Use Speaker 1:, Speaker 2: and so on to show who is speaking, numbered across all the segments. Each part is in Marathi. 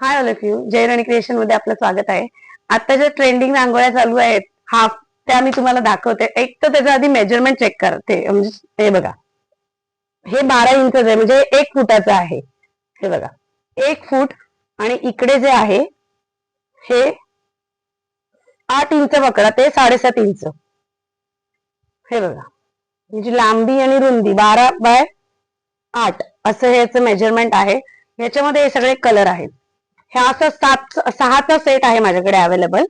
Speaker 1: High all of you, Jai Rani creation मध्ये आपलं स्वागत आहे. आता ज्या ट्रेंडिंग रांगोळ्या चालू आहेत हाफ, त्या मी तुम्हाला दाखवते. एक तर त्याच्या आधी मेजरमेंट चेक करते. म्हणजे हे बघा, हे 12 इंच आहे, म्हणजे 1 फुटाचं आहे. हे बघा, 1 फूट. आणि इकडे जे आहे हे 8 इंच पकडा, ते 7.5 इंच. हे बघा, म्हणजे लांबी आणि रुंदी 12/8 असं याचं मेजरमेंट आहे. याच्यामध्ये हे सगळे कलर आहेत. हे असं 6चा सेट आहे माझ्याकडे अवेलेबल.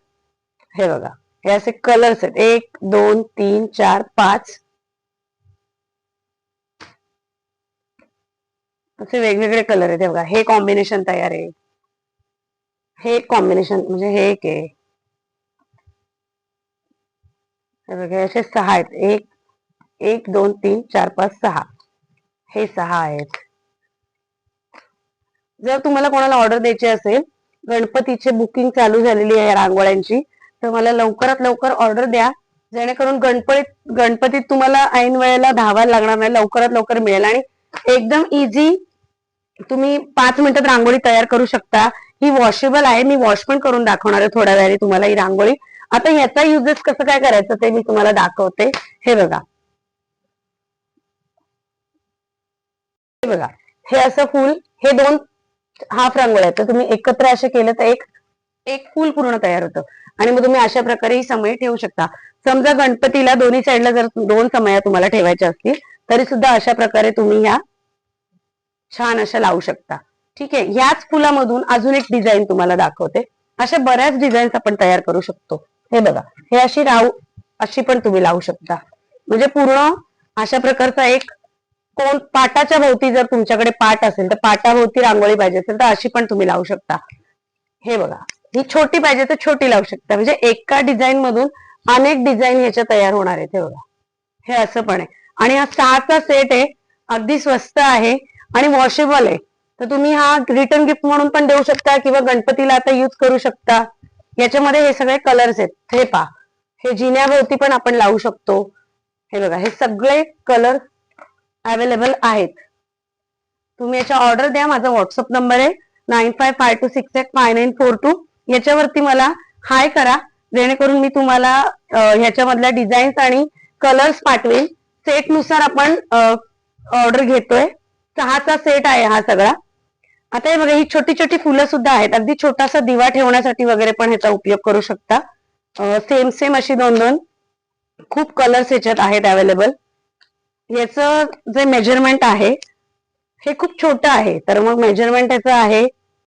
Speaker 1: हे बघा, हे असे कलर्स आहेत. 1 2 3 4 5 असे वेगवेगळे कलर आहेत. हे बघा, हे कॉम्बिनेशन तयार आहे. हे एक कॉम्बिनेशन, म्हणजे हे एक आहे. हे बघा, असे 6 आहेत. 1 1 2 3 4 5 6. हे 6 आहेत. जर तुम्हाला कोणाला ऑर्डर द्यायची असेल, गणपतीची बुकिंग चालू झालेली आहे रांगोळ्यांची, तर मला लवकरात लवकर ऑर्डर द्या, जेणेकरून गणपतीत तुम्हाला ऐन वेळेला धावायला लागणार नाही, लवकरात लवकर मिळेल. आणि एकदम इझी, तुम्ही 5 मिनिटात रांगोळी तयार करू शकता. ही वॉशेबल आहे. मी वॉश पण करून दाखवणार आहे थोड्या वेळाने तुम्हाला ही रांगोळी. आता याचा युजेस कसं काय करायचं ते मी तुम्हाला दाखवते. हे बघा, हे बघा, हे असं फुल, हे 2 हाफ रांगोळ्या आहेत. तर तुम्ही एकत्र असे केलं तर एक एक फुल पूर्ण तयार होतं. आणि मग तुम्ही अशा प्रकारे ही समई ठेवू शकता. समजा गणपतीला दोन्ही साईडला जर 2 समया तुम्हाला ठेवायच्या असतील, तरी सुद्धा अशा प्रकारे तुम्ही ह्या छान अशा लावू शकता. ठीक आहे. ह्याच फुलामधून अजून एक डिझाईन तुम्हाला दाखवते. अशा बऱ्याच डिझाईन्स आपण तयार करू शकतो. हे बघा, हे अशी पण तुम्ही लावू शकता. म्हणजे पूर्ण अशा प्रकारचा एक कोण पाटाच्या भोवती, जर तुमच्याकडे पाट असेल तर पाटाभोवती रांगोळी पाहिजे असेल तर अशी पण तुम्ही लावू शकता. हे बघा, ही छोटी पाहिजे तर छोटी लावू शकता. म्हणजे एका डिझाईन मधून अनेक डिझाईन ह्याच्या तयार होणार आहेत. हे बघा, हे असं पण आहे. आणि हा 6चा सेट आहे. अगदी स्वस्त आहे आणि वॉशेबल आहे. तर तुम्ही हा रिटर्न गिफ्ट म्हणून पण देऊ शकता किंवा गणपतीला आता यूज करू शकता. याच्यामध्ये हे सगळे कलर्स आहेत. हे पहा, हे जिन्याभोवती पण आपण लावू शकतो. हे बघा, हे सगळे कलर अवेलेबल आहेत. तुम्ही याच्या ऑर्डर द्या. माझा व्हॉट्सअप नंबर आहे 9552685942. याच्यावरती मला हाय करा, जेणेकरून मी तुम्हाला ह्याच्यामधल्या डिझाईन्स आणि कलर्स पाठवेल. सेटनुसार आपण ऑर्डर घेतोय. 6चा सेट आहे हा सगळा. आता हे बघा, ही छोटी छोटी फुलं सुद्धा आहेत. अगदी छोटासा दिवा ठेवण्यासाठी वगैरे पण ह्याचा उपयोग करू शकता. सेम सेम अशी 2-2 खूप कलर्स ह्याच्यात आहेत अवेलेबल. याचं जे मेजरमेंट आहे हे खूप छोटं आहे, तर मग मेजरमेंट याचं आहे